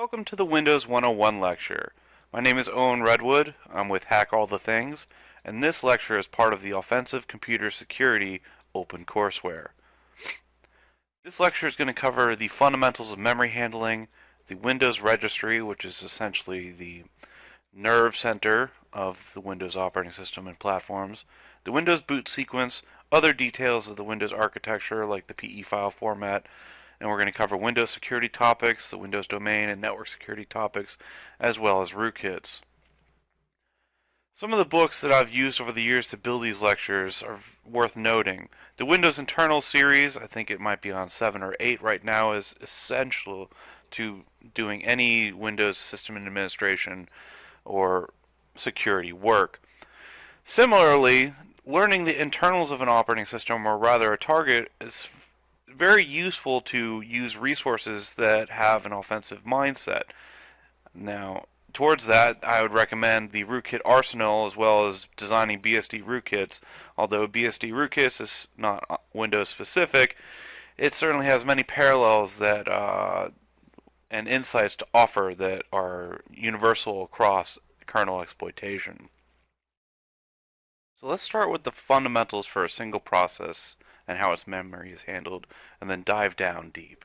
Welcome to the Windows 101 lecture. My name is Owen Redwood. I'm with Hack All the Things, and this lecture is part of the Offensive Computer Security OpenCourseware. This lecture is going to cover the fundamentals of memory handling, the Windows registry, which is essentially the nerve center of the Windows operating system and platforms, the Windows boot sequence, other details of the Windows architecture like the PE file format, and we're going to cover Windows security topics, the Windows domain and network security topics, as well as rootkits. Some of the books that I've used over the years to build these lectures are worth noting. The Windows Internal series, I think it might be on 7 or 8 right now, is essential to doing any Windows system administration or security work. Similarly, learning the internals of an operating system, or rather a target, is very useful to use resources that have an offensive mindset. Now, towards that, I would recommend the rootkit arsenal as well as designing BSD rootkits. Although BSD rootkits is not Windows specific, it certainly has many parallels that and insights to offer that are universal across kernel exploitation. So let's start with the fundamentals for a single process and how its memory is handled, and then dive down deep.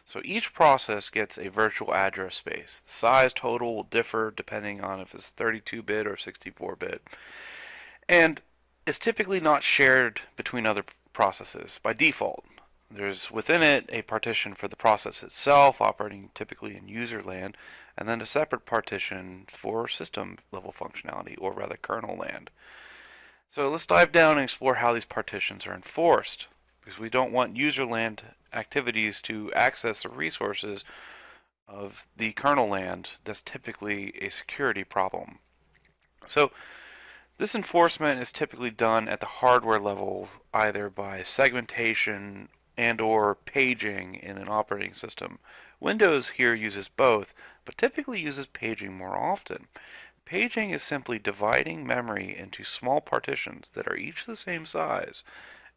So each process gets a virtual address space. The size total will differ depending on if it's 32-bit or 64-bit, and is typically not shared between other processes by default. There's within it a partition for the process itself, operating typically in user land, and then a separate partition for system level functionality, or rather kernel land. So let's dive down and explore how these partitions are enforced, because we don't want user land activities to access the resources of the kernel land. That's typically a security problem. So this enforcement is typically done at the hardware level, either by segmentation and or paging in an operating system. Windows here uses both, but typically uses paging more often. Paging is simply dividing memory into small partitions that are each the same size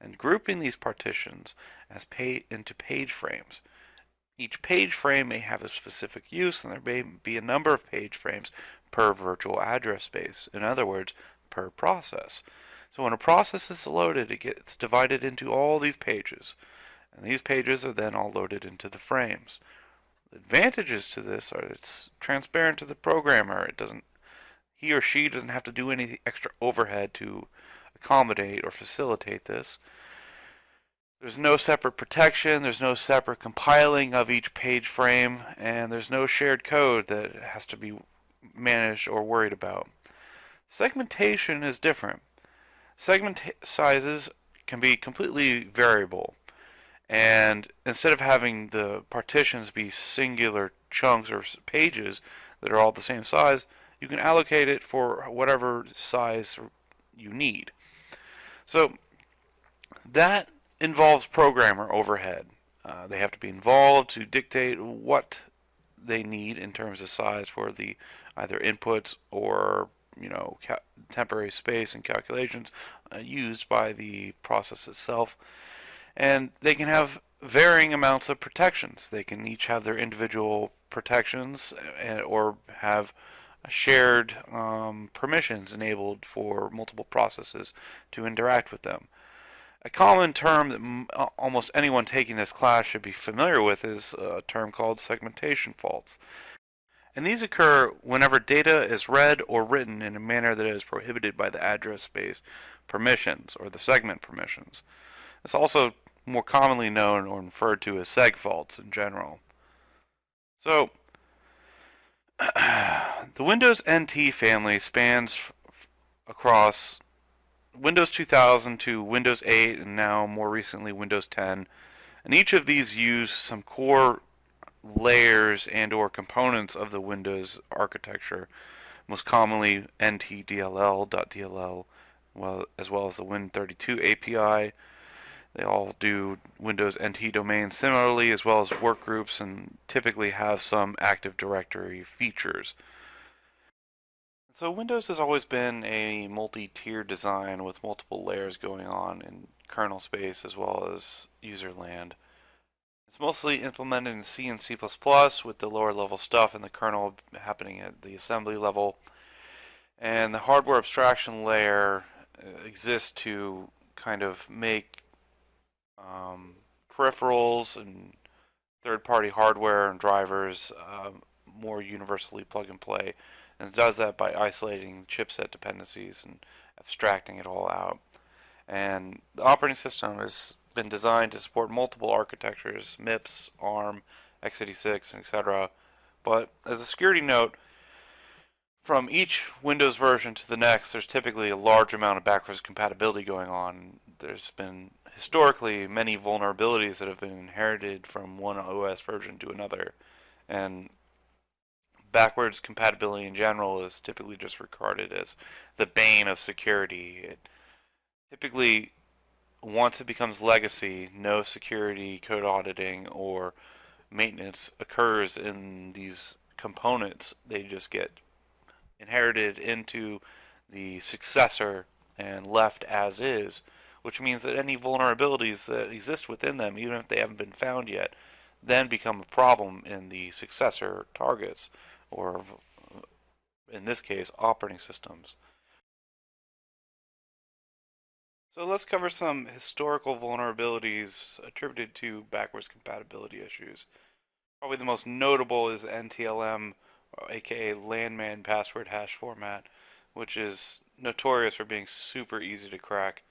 and grouping these partitions as into page frames. Each page frame may have a specific use, and there may be a number of page frames per virtual address space. In other words, per process. So when a process is loaded, it gets divided into all these pages, and these pages are then all loaded into the frames. The advantages to this are it's transparent to the programmer. He or she doesn't have to do any extra overhead to accommodate or facilitate this. There's no separate protection, there's no separate compiling of each page frame, and there's no shared code that has to be managed or worried about. Segmentation is different. Segment sizes can be completely variable, and instead of having the partitions be singular chunks or pages that are all the same size, you can allocate it for whatever size you need. So that involves programmer overhead. They have to be involved to dictate what they need in terms of size for the either inputs or temporary space and calculations used by the process itself. And they can have varying amounts of protections. They can each have their individual protections or have shared permissions enabled for multiple processes to interact with them. A common term that almost anyone taking this class should be familiar with is a term called segmentation faults. And these occur whenever data is read or written in a manner that is prohibited by the address space permissions or the segment permissions. It's also more commonly known or referred to as seg faults in general. So, the Windows NT family spans across Windows 2000 to Windows 8 and now more recently Windows 10. And each of these use some core layers and or components of the Windows architecture, most commonly NTDLL.dll, as well as the Win32 API. They all do Windows NT domains similarly, as well as workgroups, and typically have some Active Directory features. So Windows has always been a multi-tier design with multiple layers going on in kernel space as well as user land. It's mostly implemented in C and C++ with the lower level stuff in the kernel happening at the assembly level. And the hardware abstraction layer exists to kind of make peripherals and third-party hardware and drivers more universally plug and play, and it does that by isolating chipset dependencies and abstracting it all out. And the operating system has been designed to support multiple architectures, MIPS, ARM, x86, etc. But as a security note, from each Windows version to the next, there's typically a large amount of backwards compatibility going on. There's been historically many vulnerabilities that have been inherited from one OS version to another, and backwards compatibility in general is typically just regarded as the bane of security. It typically, once it becomes legacy, no security, code auditing, or maintenance occurs in these components. They just get inherited into the successor and left as is, which means that any vulnerabilities that exist within them, even if they haven't been found yet, then become a problem in the successor targets, or in this case, operating systems. So let's cover some historical vulnerabilities attributed to backwards compatibility issues. Probably the most notable is NTLM, aka Landman Password Hash Format, which is notorious for being super easy to crack.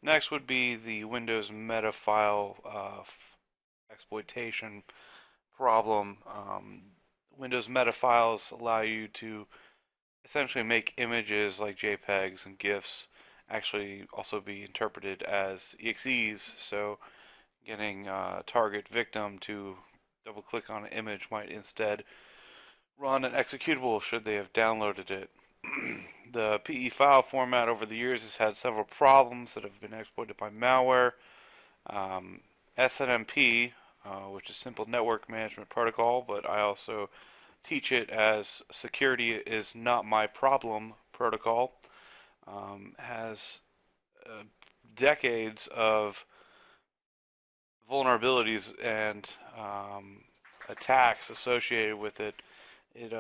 Next would be the Windows meta file exploitation problem. Windows meta files allow you to essentially make images like JPEGs and GIFs actually also be interpreted as EXEs, so getting a target victim to double click on an image might instead run an executable should they have downloaded it. The PE file format over the years has had several problems that have been exploited by malware. SNMP, which is Simple Network Management Protocol, but I also teach it as Security is Not My Problem protocol, has decades of vulnerabilities and attacks associated with it. It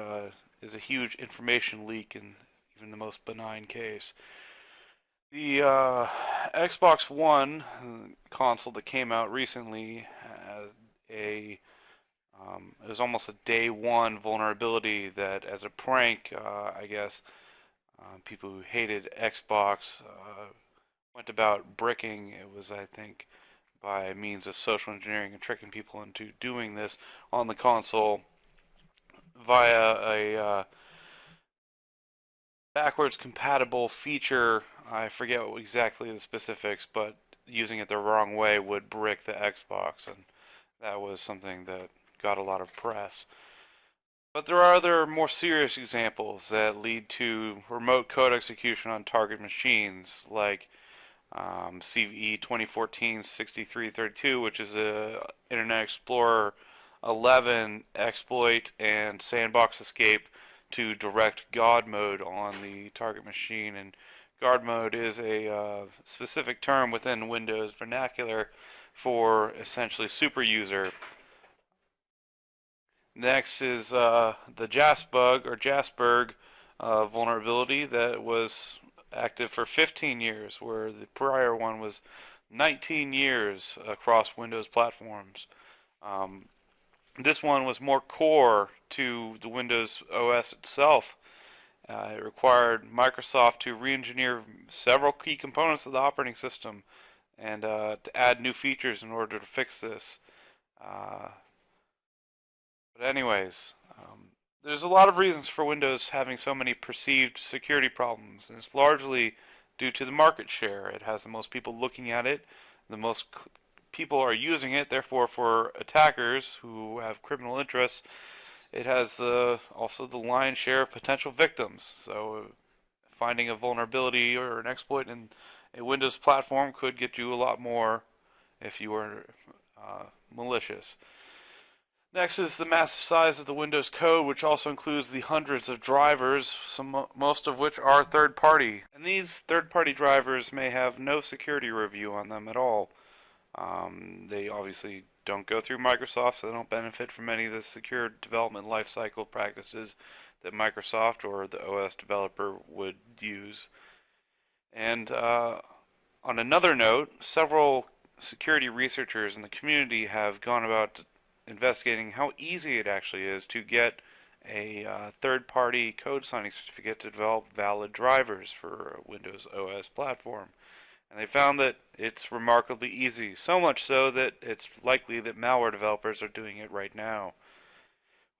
is a huge information leak in even the most benign case. The Xbox One console that came out recently had it was almost a day one vulnerability that, as a prank, I guess, people who hated Xbox went about bricking. It was, I think, by means of social engineering and tricking people into doing this on the console via a backwards compatible feature. I forget exactly the specifics, but using it the wrong way would brick the Xbox, and that was something that got a lot of press. But there are other more serious examples that lead to remote code execution on target machines, like CVE 2014-6332, which is a Internet Explorer 11 exploit and sandbox escape to direct God mode on the target machine. And God mode is a specific term within Windows vernacular for essentially super user. Next is the JASBug or Jasperg vulnerability that was active for 15 years, where the prior one was 19 years across Windows platforms. This one was more core to the Windows OS itself. It required Microsoft to re-engineer several key components of the operating system and to add new features in order to fix this. But anyways, there's a lot of reasons for Windows having so many perceived security problems, and it's largely due to the market share. It has the most people looking at it, the most people are using it, therefore for attackers who have criminal interests, it has also the lion's share of potential victims. So finding a vulnerability or an exploit in a Windows platform could get you a lot more if you were malicious. Next is the massive size of the Windows code, which also includes the hundreds of drivers, most of which are third-party. And these third-party drivers may have no security review on them at all. They obviously don't go through Microsoft, so they don't benefit from any of the secure development lifecycle practices that Microsoft or the OS developer would use. And on another note, several security researchers in the community have gone about investigating how easy it actually is to get a third-party code signing certificate to develop valid drivers for a Windows OS platform. And they found that it's remarkably easy, so much so that it's likely that malware developers are doing it right now,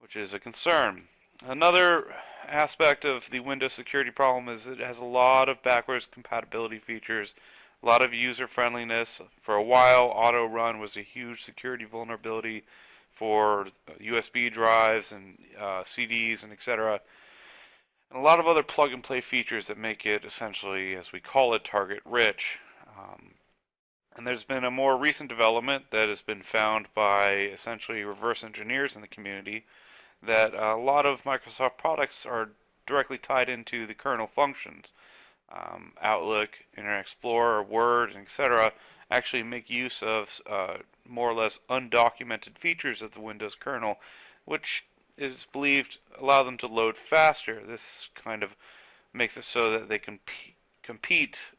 which is a concern. Another aspect of the Windows security problem is it has a lot of backwards compatibility features, a lot of user friendliness. For a while, auto run was a huge security vulnerability for USB drives and CDs and etc. And a lot of other plug and play features that make it essentially, as we call it, target rich. And there's been a more recent development that has been found by essentially reverse engineers in the community that a lot of Microsoft products are directly tied into the kernel functions. Outlook, Internet Explorer, Word, etc. actually make use of more or less undocumented features of the Windows kernel, which is believed allow them to load faster. This kind of makes it so that they can compete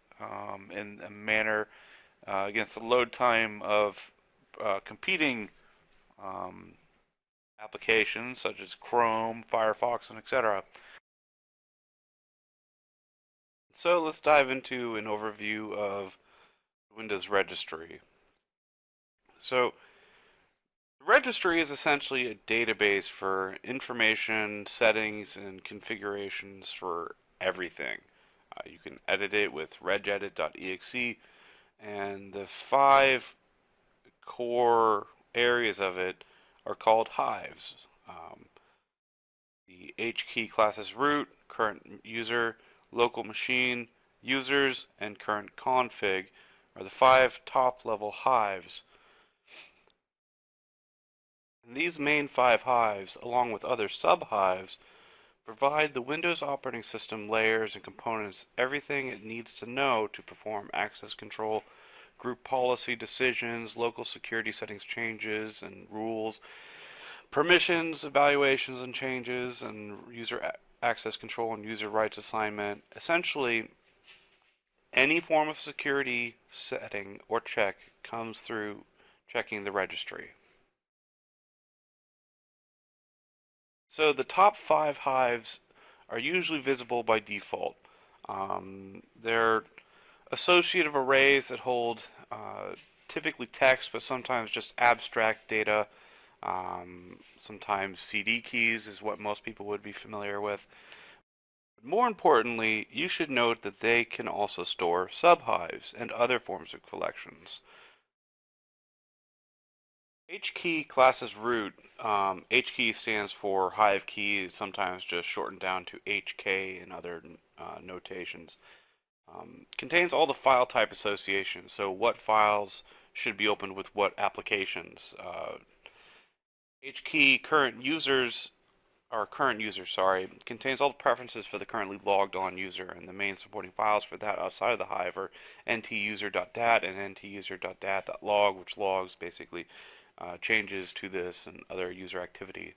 in a manner against the load time of competing applications such as Chrome, Firefox, and etc. So let's dive into an overview of Windows Registry. So the registry is essentially a database for information, settings, and configurations for everything. You can edit it with regedit.exe, and the 5 core areas of it are called hives. The HKey class is root, current user, local machine, users, and current config are the 5 top level hives. And these main 5 hives, along with other sub-hives, provide the Windows operating system layers and components everything it needs to know to perform access control, group policy decisions, local security settings changes and rules, permissions, evaluations and changes, and user access control and user rights assignment. Essentially, any form of security setting or check comes through checking the registry. So the top 5 hives are usually visible by default. They're associative arrays that hold typically text, but sometimes just abstract data. Sometimes CD keys is what most people would be familiar with. But more importantly, you should note that they can also store subhives and other forms of collections. HKey class is root. HKey stands for hive key, sometimes just shortened down to HK in other notations. Contains all the file type associations, so what files should be opened with what applications. HKey current users contains all the preferences for the currently logged on user, and the main supporting files for that outside of the hive are ntuser.dat and ntuser.dat.log, which logs basically changes to this and other user activity.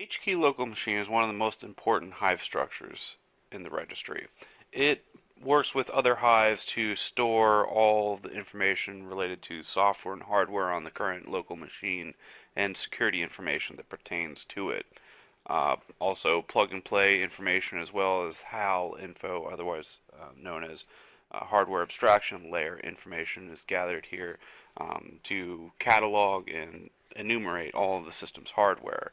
HKey local machine is one of the most important hive structures in the registry. It works with other hives to store all the information related to software and hardware on the current local machine and security information that pertains to it. Also plug and play information as well as HAL info, otherwise known as hardware abstraction layer information, is gathered here to catalog and enumerate all of the system's hardware.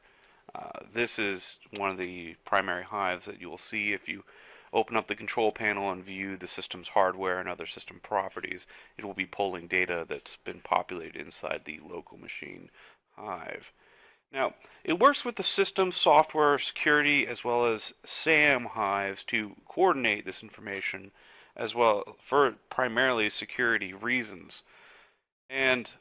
This is one of the primary hives that you will see if you open up the control panel and view the system's hardware and other system properties. It will be pulling data that's been populated inside the local machine hive. Now, it works with the system, software, security, as well as SAM hives to coordinate this information as well for primarily security reasons. And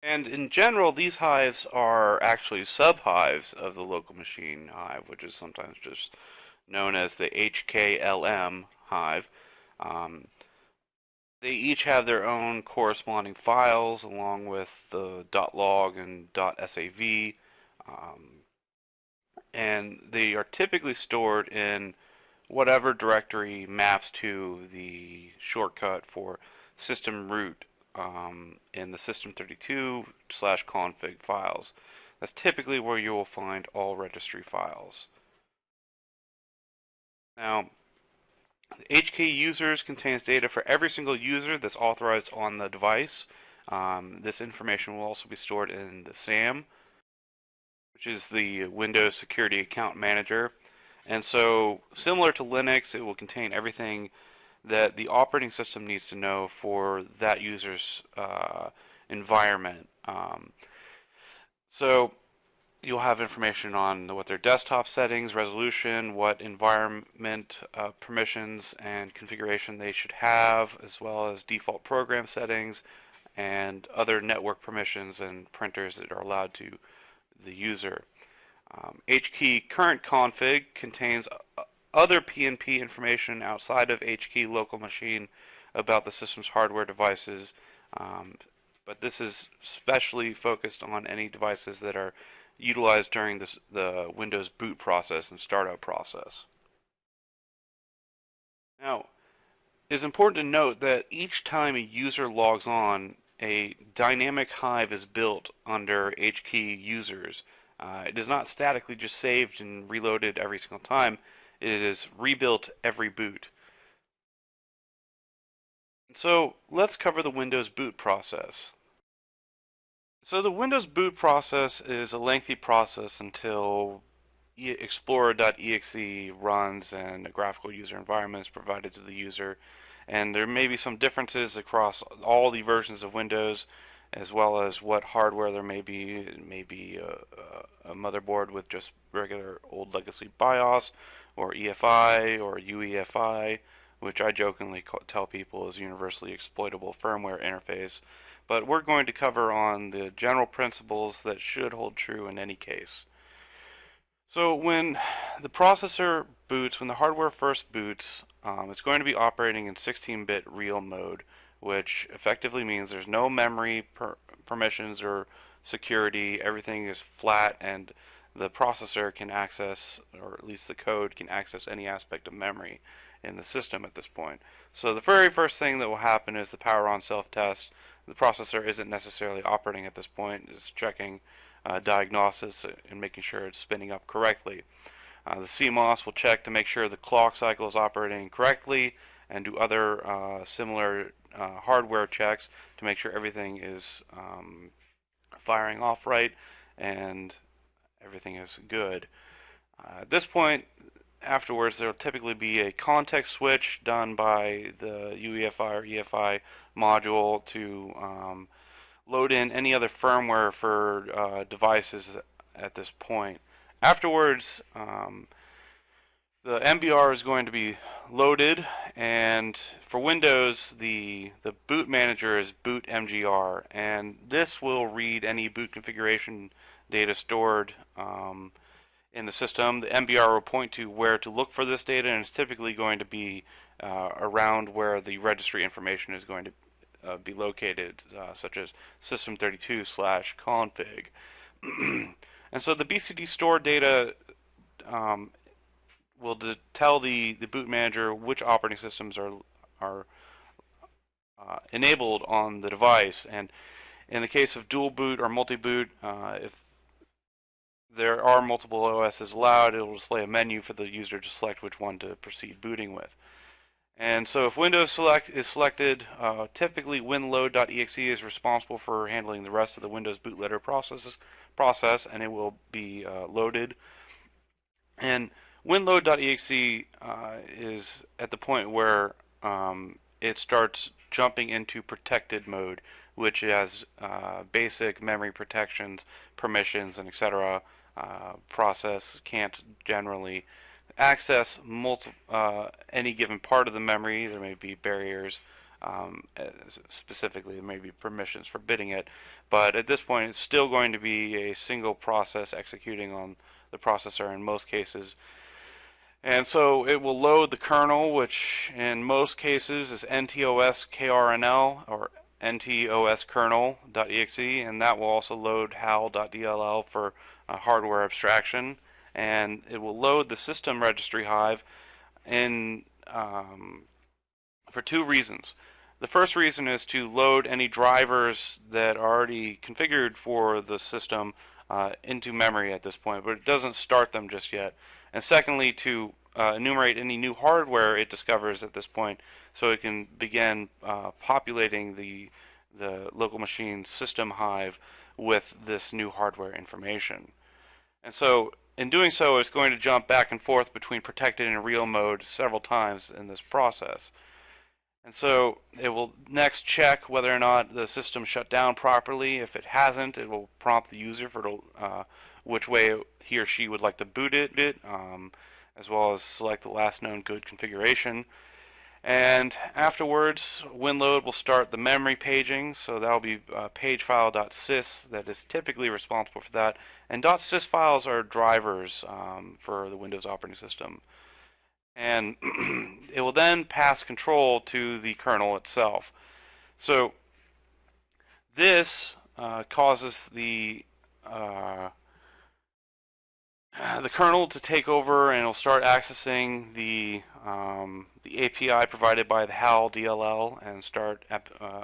in general, these hives are actually sub-hives of the local machine hive, which is sometimes just known as the HKLM hive. They each have their own corresponding files along with the .log and .sav, um, and they are typically stored in whatever directory maps to the shortcut for system root in the system32/config files. That's typically where you will find all registry files. Now, HK users contains data for every single user that's authorized on the device. This information will also be stored in the SAM, which is the Windows Security Account Manager. And so, similar to Linux, it will contain everything that the operating system needs to know for that user's environment. So, you'll have information on what their desktop settings, resolution, what environment permissions and configuration they should have, as well as default program settings and other network permissions and printers that are allowed to the user. HKey current config contains other PNP information outside of HKey local machine about the system's hardware devices, but this is specially focused on any devices that are utilized during the Windows boot process and startup process. Now, it's important to note that each time a user logs on, a dynamic hive is built under HKey users. It is not statically just saved and reloaded every single time. It is rebuilt every boot. So let's cover the Windows boot process. So the Windows boot process is a lengthy process until Explorer.exe runs and a graphical user environment is provided to the user. And there may be some differences across all the versions of Windows, as well as what hardware there may be. It may be a motherboard with just regular old legacy BIOS, or EFI, or UEFI, which I jokingly tell people is universally exploitable firmware interface. But we're going to cover on the general principles that should hold true in any case. So when the processor boots, when the hardware first boots, it's going to be operating in 16-bit real mode, which effectively means there's no memory permissions or security. Everything is flat, and the processor can access, or at least the code can access, any aspect of memory in the system at this point. So the very first thing that will happen is the power on self-test. The processor isn't necessarily operating at this point. It's checking diagnosis and making sure it's spinning up correctly. The CMOS will check to make sure the clock cycle is operating correctly and do other similar hardware checks to make sure everything is firing off right and everything is good. At this point, afterwards, there will typically be a context switch done by the UEFI or EFI module to load in any other firmware for devices at this point. Afterwards, the MBR is going to be loaded, and for Windows, the boot manager is boot MGR, and this will read any boot configuration data stored in the system. The MBR will point to where to look for this data, and it's typically going to be around where the registry information is going to be located, such as system32/config. And so the BCD store data will tell the boot manager which operating systems are enabled on the device. And in the case of dual boot or multi-boot, if there are multiple OSs allowed, it will display a menu for the user to select which one to proceed booting with. And so if Windows is selected, typically winload.exe is responsible for handling the rest of the Windows bootloader process, and it will be loaded. And winload.exe is at the point where it starts jumping into protected mode, which has basic memory protections, permissions, and etc. Process can't generally access any given part of the memory. There may be barriers. Specifically, there may be permissions forbidding it, but at this point, it's still going to be a single process executing on the processor in most cases. And so it will load the kernel, which in most cases is ntoskrnl or ntosKernel.exe, and that will also load hal.dll for hardware abstraction. And it will load the system registry hive in for two reasons. The first reason is to load any drivers that are already configured for the system into memory at this point, but it doesn't start them just yet. And secondly, to enumerate any new hardware it discovers at this point, so it can begin populating the local machine system hive with this new hardware information. And so, in doing so, it's going to jump back and forth between protected and real mode several times in this process. And so it will next check whether or not the system shut down properly. If it hasn't, it will prompt the user for which way he or she would like to boot it, as well as select the last known good configuration. And afterwards, WinLoad will start the memory paging, so that will be pagefile.sys that is typically responsible for that. And .sys files are drivers for the Windows operating system. And it will then pass control to the kernel itself. So this causes the kernel to take over, and it'll start accessing the API provided by the HAL DLL and start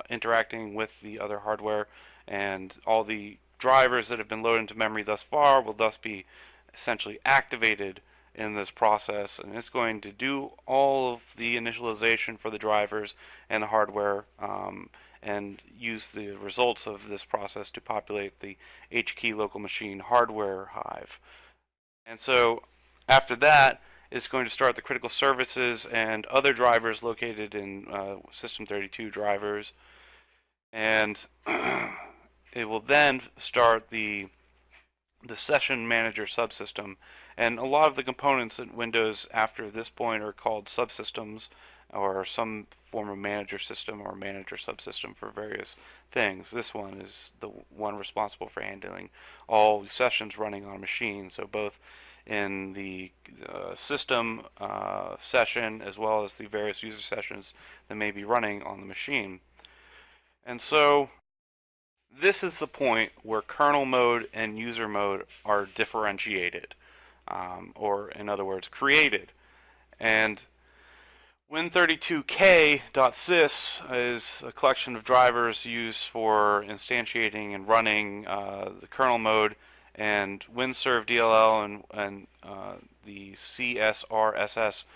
interacting with the other hardware, and all the drivers that have been loaded into memory thus far will thus be essentially activated in this process, and it's going to do all of the initialization for the drivers and the hardware, and use the results of this process to populate the HKey local machine hardware hive. And so after that, it's going to start the critical services and other drivers located in System32 drivers, and it will then start the session manager subsystem. And a lot of the components in Windows after this point are called subsystems, or some form of manager system or manager subsystem for various things. This one is the one responsible for handling all sessions running on a machine, so both in the system session as well as the various user sessions that may be running on the machine. And so this is the point where kernel mode and user mode are differentiated, or in other words, created. And Win32k.sys is a collection of drivers used for instantiating and running the kernel mode, and WinServe and the CSRSS.exe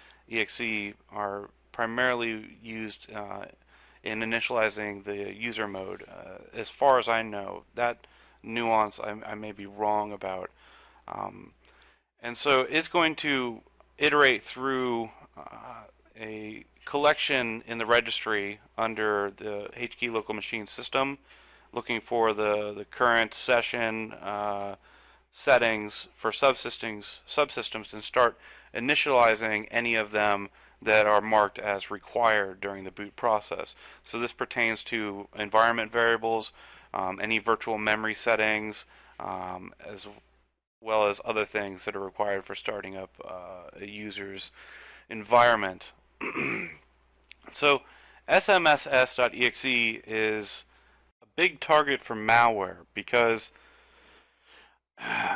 are primarily used in initializing the user mode. As far as I know, that nuance I may be wrong about. And so it's going to iterate through a collection in the registry under the HKey local machine system, looking for the current session settings for subsystems, and start initializing any of them that are marked as required during the boot process. So this pertains to environment variables, any virtual memory settings, as well as other things that are required for starting up a user's environment. So SMSS.exe is a big target for malware because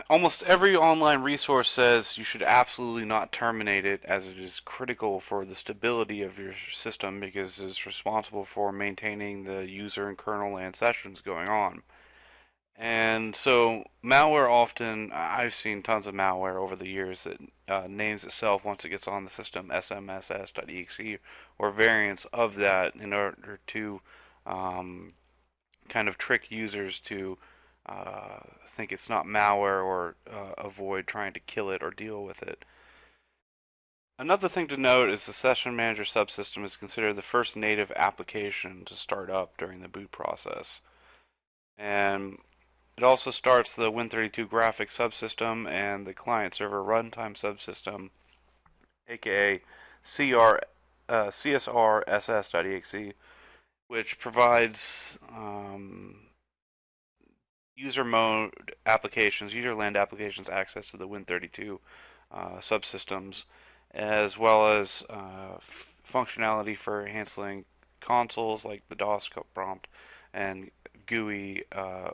almost every online resource says you should absolutely not terminate it, as it is critical for the stability of your system because it's responsible for maintaining the user and kernel and sessions going on. And so malware often, I've seen tons of malware over the years that names itself, once it gets on the system, smss.exe or variants of that, in order to kind of trick users to think it's not malware, or avoid trying to kill it or deal with it. Another thing to note is the Session Manager subsystem is considered the first native application to start up during the boot process. And it also starts the Win32 graphics subsystem and the client-server runtime subsystem, aka CSRSS.exe, which provides user mode applications, user land applications access to the Win32 subsystems, as well as functionality for handling consoles like the DOS prompt and GUI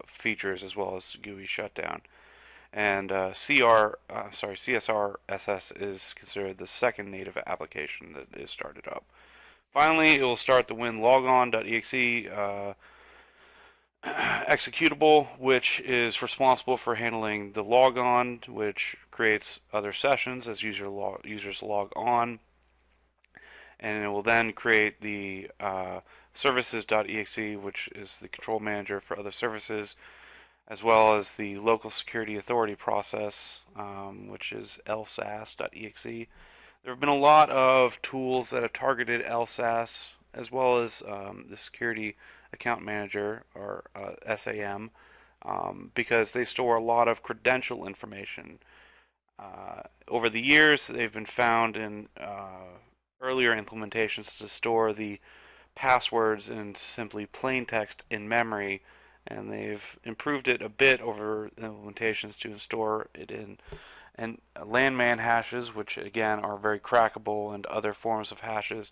features, as well as GUI shutdown. And CSRSS is considered the second native application that is started up. Finally, it will start the winlogon.exe executable, which is responsible for handling the logon, which creates other sessions as users log on, and it will then create the services.exe, which is the control manager for other services, as well as the local security authority process, which is lsas.exe. There have been a lot of tools that have targeted LSAS, as well as the security account manager, or SAM, because they store a lot of credential information. Over the years, they've been found in earlier implementations to store the passwords in simply plain text in memory, and they've improved it a bit over implementations to store it in and landman hashes, which again are very crackable, and other forms of hashes.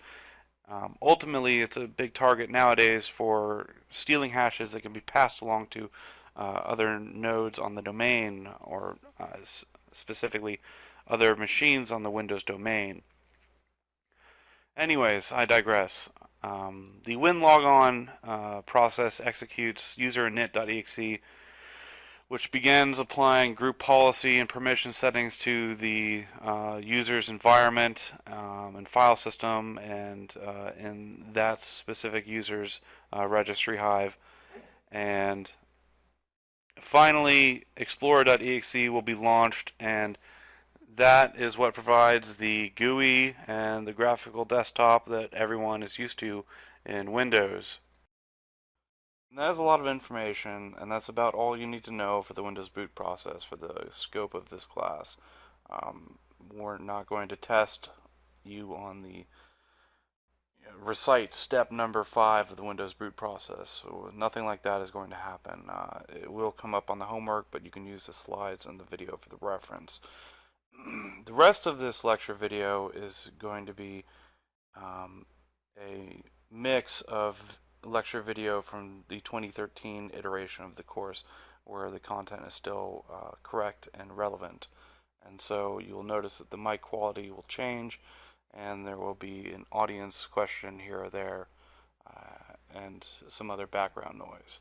Ultimately, it's a big target nowadays for stealing hashes that can be passed along to other nodes on the domain, or specifically other machines on the Windows domain. Anyways, I digress. The winlogon process executes user init.exe, which begins applying group policy and permission settings to the user's environment and file system, and in that specific user's registry hive. And finally, explorer.exe will be launched, and that is what provides the GUI and the graphical desktop that everyone is used to in Windows. And that is a lot of information, and that's about all you need to know for the Windows boot process for the scope of this class. We're not going to test you on the recite step number 5 of the Windows boot process. So nothing like that is going to happen. It will come up on the homework, but you can use the slides and the video for the reference. The rest of this lecture video is going to be a mix of lecture video from the 2013 iteration of the course, where the content is still correct and relevant. And so you'll notice that the mic quality will change, and there will be an audience question here or there, and some other background noise.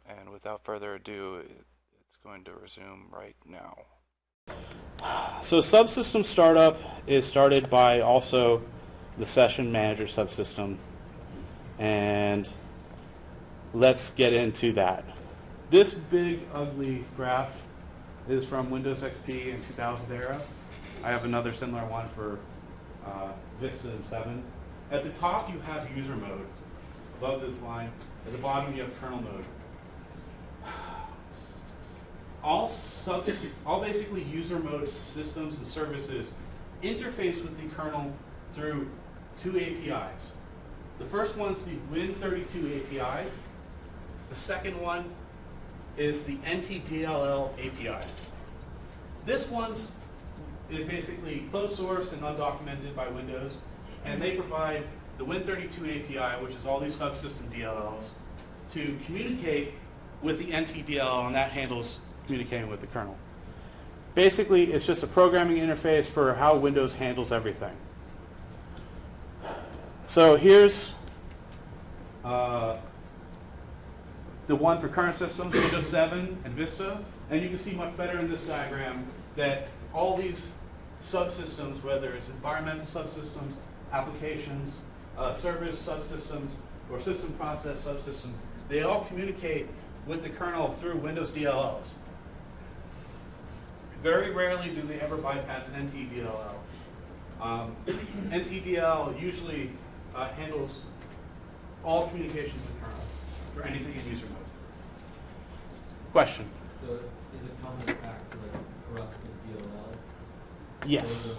And without further ado, it's going to resume right now. So subsystem startup is started by also the session manager subsystem, and let's get into that. This big ugly graph is from Windows XP in 2000 era. I have another similar one for Vista and 7. At the top you have user mode. Above this line, at the bottom you have kernel mode. All basically user mode systems and services interface with the kernel through two APIs. The first one's the Win32 API. The second one is the NTDLL API. This one is basically closed source and undocumented by Windows, and they provide the Win32 API, which is all these subsystem DLLs, to communicate with the NTDLL, and that handles communicating with the kernel. Basically, it's just a programming interface for how Windows handles everything. So here's the one for current systems, Windows 7 and Vista, and you can see much better in this diagram that all these subsystems, whether it's environmental subsystems, applications, service subsystems, or system process subsystems, they all communicate with the kernel through Windows DLLs. Very rarely do they ever bypass an NTDLL. NTDLL usually handles all communications with kernel for anything in user mode. Question? So is it common back to like corrupted DLL? Yes.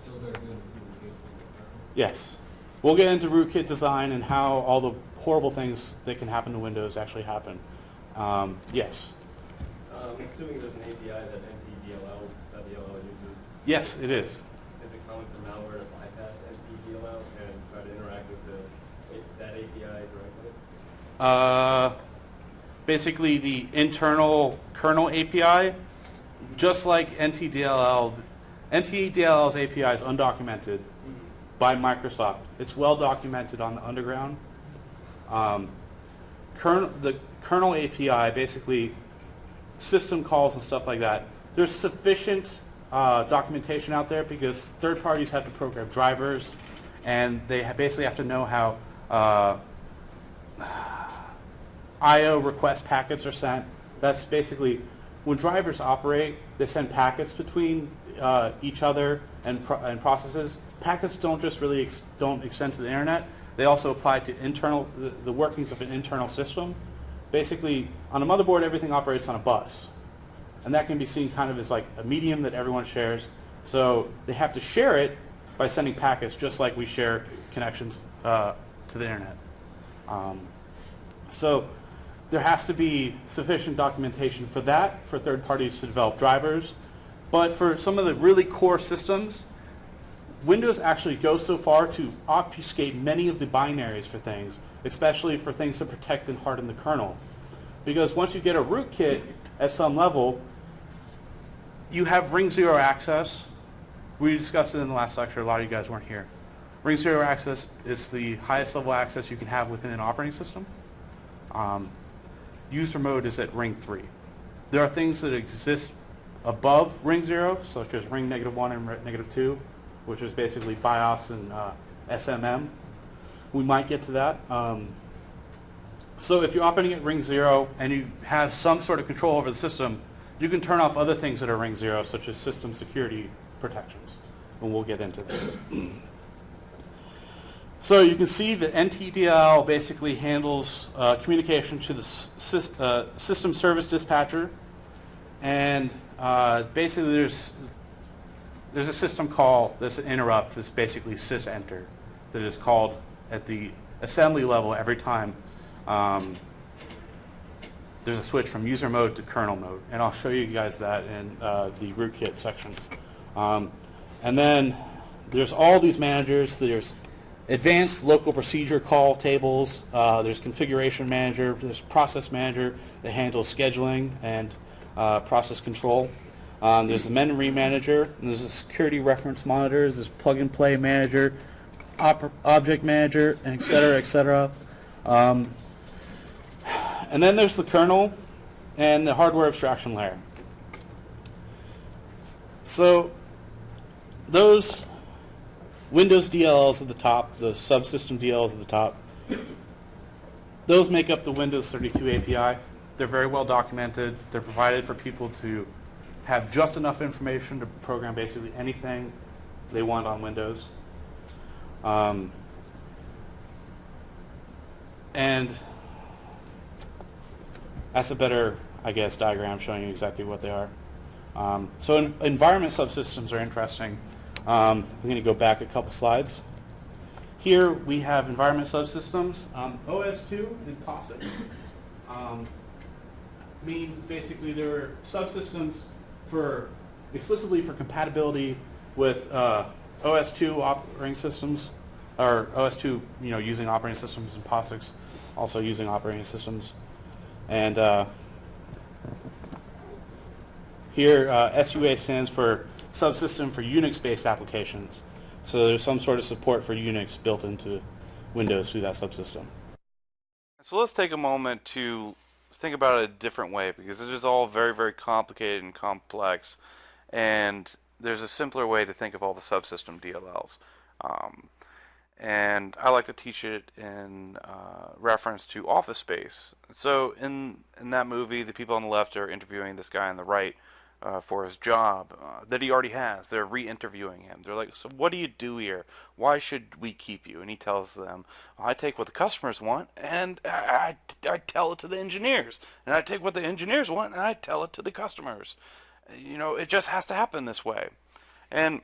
Those are good communications with kernel? Yes. We'll get into rootkit design and how all the horrible things that can happen to Windows actually happen. Yes. I'm assuming there's an API that NTDLL uses. Yes, it is. is it common for malware to bypass NTDLL and try to interact with that API directly? Basically, the internal kernel API, just like NTDLL, NTDLL's API is undocumented by Microsoft. It's well documented on the underground. The kernel API, basically system calls and stuff like that, there's sufficient documentation out there because third parties have to program drivers, and they basically have to know how I/O request packets are sent. That's basically when drivers operate, they send packets between each other and processes. Packets don't just really don't extend to the internet. They also apply to the workings of an internal system. Basically, on a motherboard, everything operates on a bus, and that can be seen kind of as like a medium that everyone shares. So they have to share it by sending packets, just like we share connections to the internet. So there has to be sufficient documentation for that, for third parties to develop drivers. But for some of the really core systems, Windows actually goes so far to obfuscate many of the binaries for things, especially for things to protect and harden the kernel. Because once you get a rootkit at some level, you have ring 0 access. We discussed it in the last lecture. A lot of you guys weren't here. Ring 0 access is the highest level access you can have within an operating system. User mode is at ring 3. There are things that exist above ring 0, such as ring -1 and -2, which is basically BIOS and SMM. We might get to that. So if you're operating at ring 0 and you have some sort of control over the system, you can turn off other things that are ring 0, such as system security protections. And we'll get into that. So you can see that NTDLL basically handles communication to the system service dispatcher, and basically there's a system call that's an interrupt that's basically sysenter that is called at the assembly level every time there's a switch from user mode to kernel mode, and I'll show you guys that in the rootkit section. And then there's all these managers. There's advanced local procedure call tables. There's configuration manager. There's process manager that handles scheduling and process control. There's the memory manager. And there's the security reference monitors. There's plug and play manager, object manager, and et cetera, et cetera. And then there's the kernel and the hardware abstraction layer. So those Windows DLLs at the top, the subsystem DLLs at the top, those make up the Windows 32 API. They're very well documented. They're provided for people to have just enough information to program basically anything they want on Windows. And that's a better, I guess, diagram showing you exactly what they are. So environment subsystems are interesting. I'm going to go back a couple slides. Here we have environment subsystems. OS2 and POSIX mean basically they're subsystems explicitly for compatibility with OS2 operating systems, or OS2 using operating systems, and POSIX also using operating systems. And here SUA stands for subsystem for Unix-based applications. So there's some sort of support for Unix built into Windows through that subsystem. So let's take a moment to think about it a different way, because it is all very, very complicated and complex, and there's a simpler way to think of all the subsystem DLLs. And I like to teach it in reference to Office Space. So in that movie, the people on the left are interviewing this guy on the right for his job that he already has. They're re-interviewing him. They're like, so what do you do here? Why should we keep you? And he tells them, I take what the customers want, and I tell it to the engineers. And I take what the engineers want, and I tell it to the customers. It just has to happen this way. And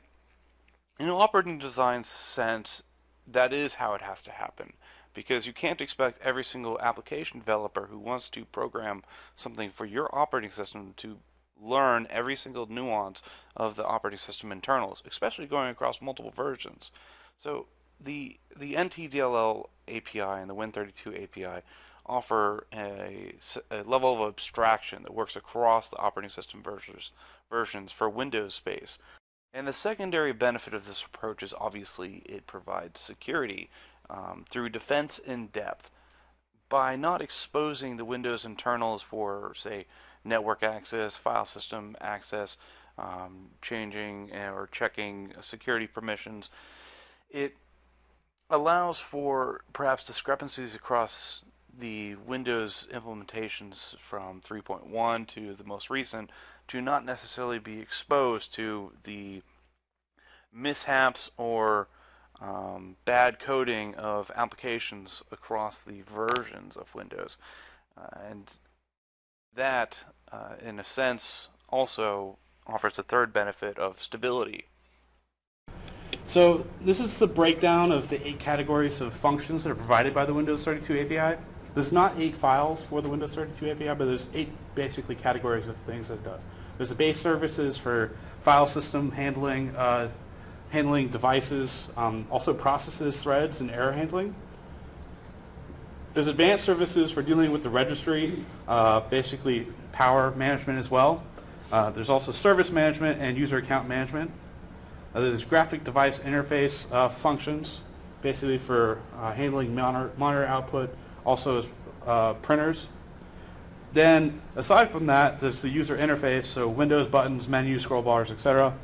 in an operating design sense, that is how it has to happen, because you can't expect every single application developer who wants to program something for your operating system to learn every single nuance of the operating system internals, especially going across multiple versions. So the NTDLL API and the Win32 API offer a level of abstraction that works across the operating system versions for Windows space. And the secondary benefit of this approach is obviously it provides security through defense in depth. By not exposing the Windows internals for, say, network access, file system access, changing or checking security permissions, it allows for perhaps discrepancies across the Windows implementations from 3.1 to the most recent to not necessarily be exposed to the mishaps or bad coding of applications across the versions of Windows. And that, in a sense, also offers a third benefit of stability. So this is the breakdown of the 8 categories of functions that are provided by the Windows 32 API. There's not 8 files for the Windows 32 API, but there's 8 basically categories of things that it does. There's the base services for file system handling, handling devices, also processes, threads, and error handling. There's advanced services for dealing with the registry, basically power management as well. There's also service management and user account management. There's graphic device interface functions, basically for handling monitor output, also as printers. Then, aside from that, there's the user interface, so Windows buttons, menus, scroll bars, etc.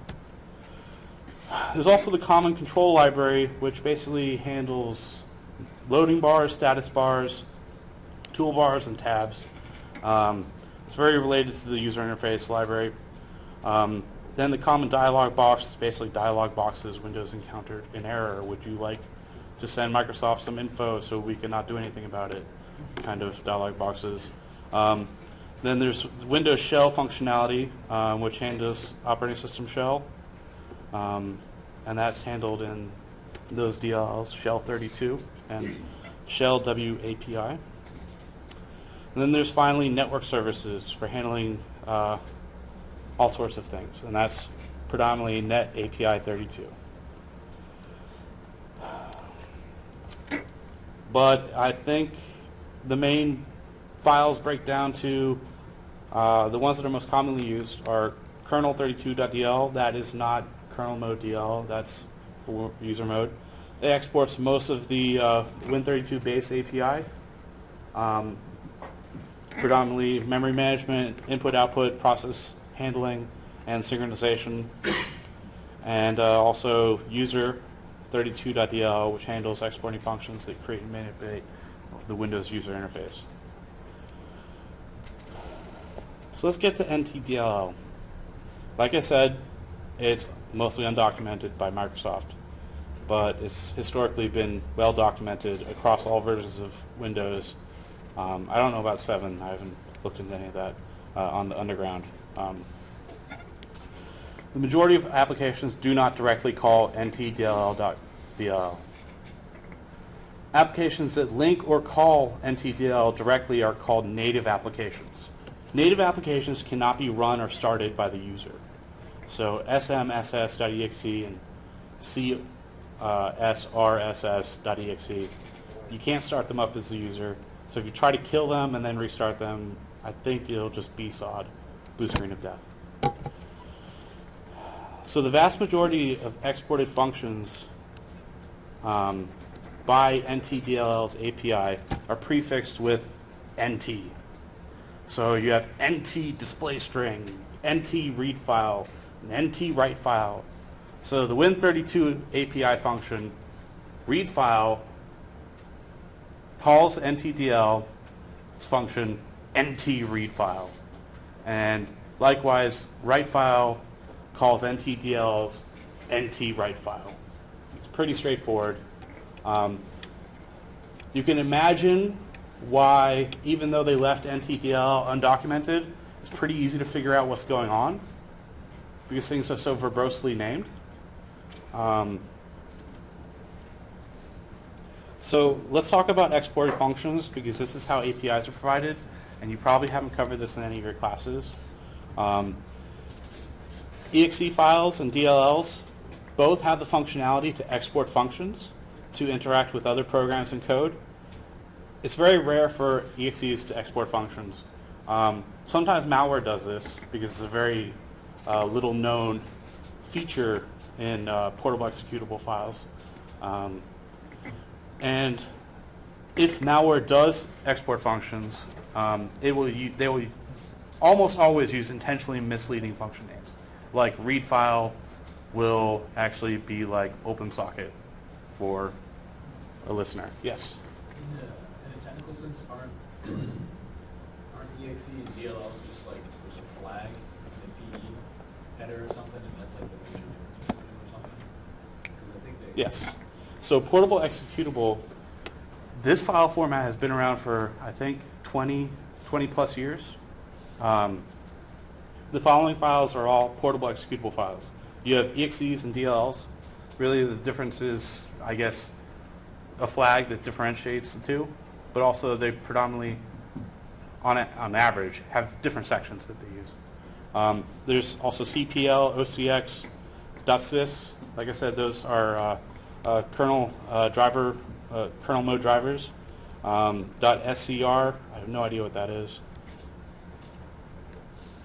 There's also the common control library, which basically handles loading bars, status bars, toolbars, and tabs. It's very related to the user interface library. Then the common dialog box is basically dialog boxes Windows encountered an error. Would you like to send Microsoft some info so we cannot do anything about it? Kind of dialog boxes. Then there's Windows Shell functionality, which handles operating system shell. And that's handled in those DLLs, Shell 32 and Shell WAPI. And then there's finally network services for handling all sorts of things, and that's predominantly Net API 32. But I think the main files break down to the ones that are most commonly used are kernel32.dl. That is not kernel mode DL, that's for user mode. It exports most of the Win32 base API, predominantly memory management, input output, process handling, and synchronization, and also user 32.dl, which handles exporting functions that create and manipulate the Windows user interface. So let's get to NTDLL. Like I said, it's mostly undocumented by Microsoft, but it's historically been well documented across all versions of Windows. I don't know about 7. I haven't looked into any of that on the underground. The majority of applications do not directly call NTDLL.dll. Applications that link or call NTDLL directly are called native applications. Native applications cannot be run or started by the user. So smss.exe and csrss.exe, you can't start them up as the user. So if you try to kill them and then restart them, I think it'll just be BSOD, blue screen of death. So the vast majority of exported functions by NTDLL's API are prefixed with NT. So you have NT display string, NT read file, and NT write file. So the Win32 API function, read file, calls NTDLL's function NT read file. And likewise, write file calls NTDLL's NT write file. It's pretty straightforward. You can imagine why, even though they left NTDLL undocumented, it's pretty easy to figure out what's going on because things are so verbosely named. So let's talk about exported functions because this is how APIs are provided, and you probably haven't covered this in any of your classes. exe files and DLLs both have the functionality to export functions to interact with other programs and code. It's very rare for exes to export functions. Sometimes malware does this because it's a very little known feature in portable executable files. And if malware does export functions, they will almost always use intentionally misleading function names. Like read file will actually be like OpenSocket for a listener. Yes? In a technical sense, aren't exe and DLLs just like there's a flag in the PE header or something, and that's like the major difference between them or something? 'Cause I think they Yes. So portable executable, this file format has been around for, I think, 20 plus years. The following files are all portable executable files. You have exes and DLLs. Really the difference is, I guess, a flag that differentiates the two, but also they predominantly, on average, have different sections that they use. There's also CPL, OCX, .sys. Like I said, those are kernel mode drivers. .scr, I have no idea what that is.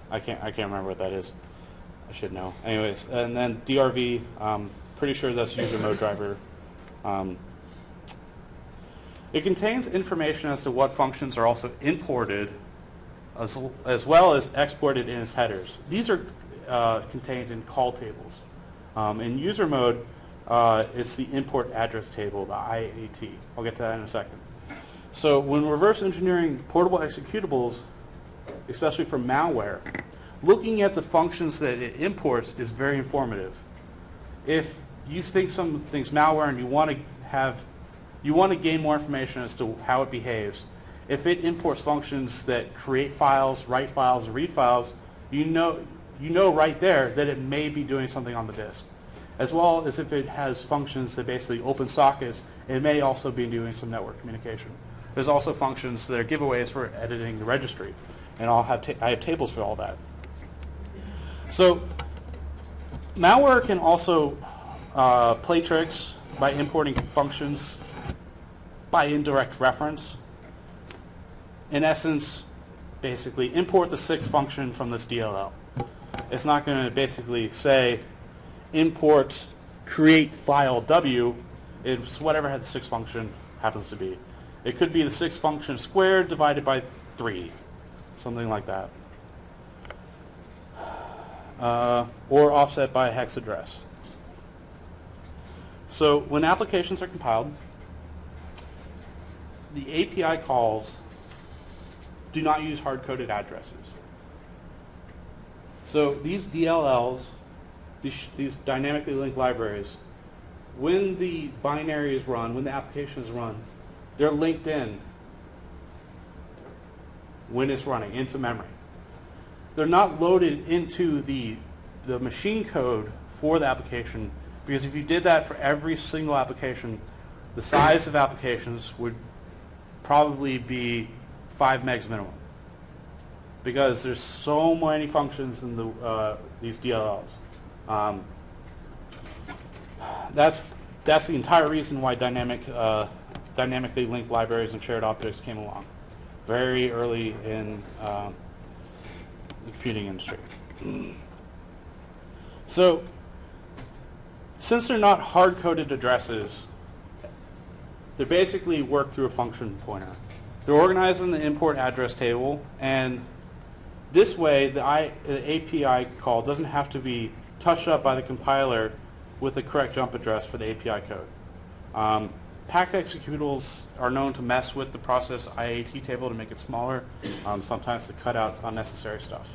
I can't remember what that is. I should know. Anyways, and then DRV, pretty sure that's user mode driver. It contains information as to what functions are also imported as well as exported in its headers. These are contained in call tables. In user mode, it's the import address table, the IAT. I'll get to that in a second. So when reverse engineering portable executables, especially for malware, looking at the functions that it imports is very informative. If you think something's malware and you want to gain more information as to how it behaves, if it imports functions that create files, write files, and read files, you know right there that it may be doing something on the disk. As well as if it has functions that basically open sockets, it may also be doing some network communication. There's also functions that are giveaways for editing the registry, and I have tables for all that. So malware can also play tricks by importing functions by indirect reference. In essence, basically import the 6th function from this DLL. It's not going to basically say import create file W. It's whatever the 6th function happens to be. It could be the 6th function squared divided by 3, something like that. Or offset by a hex address. So when applications are compiled, the API calls do not use hard-coded addresses. So these DLLs, these dynamically linked libraries, when the binary is run, when the application is run, they're linked in when it's running into memory. They're not loaded into the machine code for the application, because if you did that for every single application, the size of applications would probably be 5 megs minimum, because there's so many functions in these DLLs. That's the entire reason why dynamically linked libraries and shared objects came along very early in the computing industry. So since they're not hard-coded addresses, they basically work through a function pointer. They're organized in the import address table, and this way the API call doesn't have to be touched up by the compiler with the correct jump address for the API code. Packed executables are known to mess with the process IAT table to make it smaller, sometimes to cut out unnecessary stuff.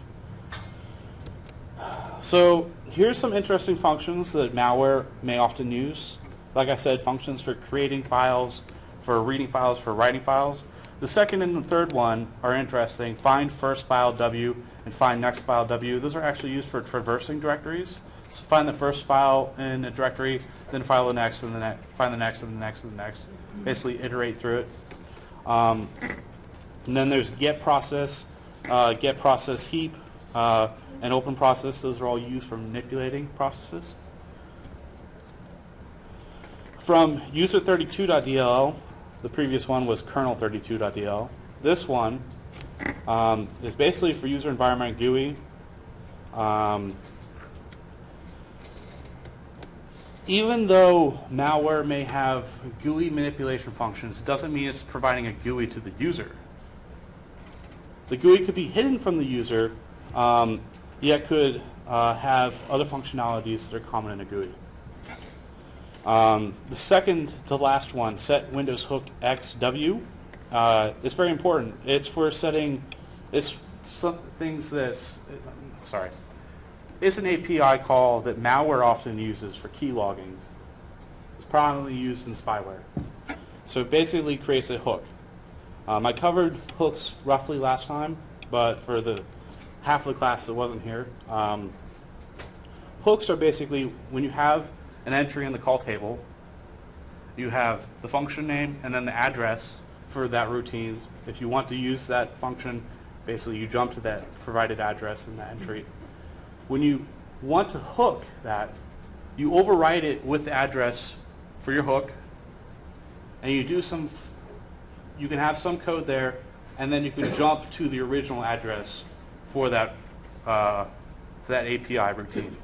So here's some interesting functions that malware may often use. Like I said, functions for creating files, for reading files, for writing files. The second and the third one are interesting. Find first file W and find next file W. Those are actually used for traversing directories. So find the first file in a directory, then file the next, and then find the next, and the next, and the next. Basically iterate through it. And then there's get process heap. and open process. Those are all used for manipulating processes. From user32.dll, the previous one was kernel32.dll. This one is basically for user environment GUI. Even though malware may have GUI manipulation functions, it doesn't mean it's providing a GUI to the user. The GUI could be hidden from the user, yet could have other functionalities that are common in a GUI. The second to last one, set Windows hook XW, is very important. It's for setting some things that's, sorry. It's an API call that malware often uses for key logging. It's prominently used in spyware. So it basically creates a hook. I covered hooks roughly last time, but for the half of the class that wasn't here, hooks are basically when you have an entry in the call table, you have the function name and then the address for that routine. If you want to use that function, basically you jump to that provided address in the entry. When you want to hook that, you overwrite it with the address for your hook, and you do you can have some code there, and then you can jump to the original address for that API routine.